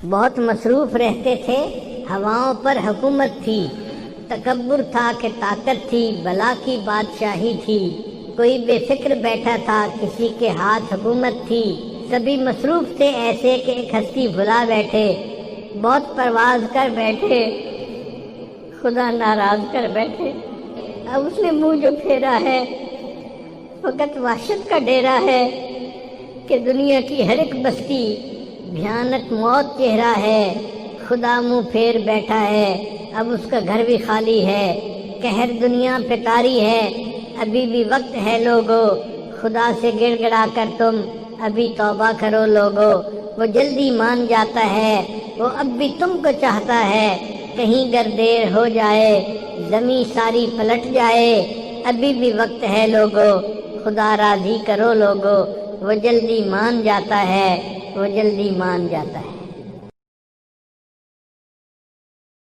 بہت مصروف رہتے تھے، ہواؤں پر حکومت تھی، تکبر تھا کہ طاقت تھی، بلا کی بادشاہی تھی، کوئی بے فکر بیٹھا تھا، کسی کے ہاتھ حکومت تھی، سبھی مصروف تھے ایسے کہ ایک ہستی بھلا بیٹھے، بہت پرواز کر بیٹھے، خدا ناراض کر بیٹھے۔ اب اس نے منہ جو پھیرا ہے فقط وحشت کا ڈیرا ہے کہ دنیا کی ہر ایک بستی بھیانک موت چہرہ ہے، خدا منہ پھیر بیٹھا ہے، اب اس کا گھر بھی خالی ہے، قہر دنیا پہ طاری ہے، ابھی بھی وقت ہے لوگو، خدا سے گڑ گڑا کر تم ابھی توبہ کرو لوگو، وہ جلدی مان جاتا ہے، وہ اب بھی تم کو چاہتا ہے، کہیں گر دیر ہو جائے زمیں ساری پلٹ جائے، ابھی بھی وقت ہے لوگو، خدا راضی کرو لوگو، وہ جلدی مان جاتا ہے، وہ جلدی مان جاتا ہے۔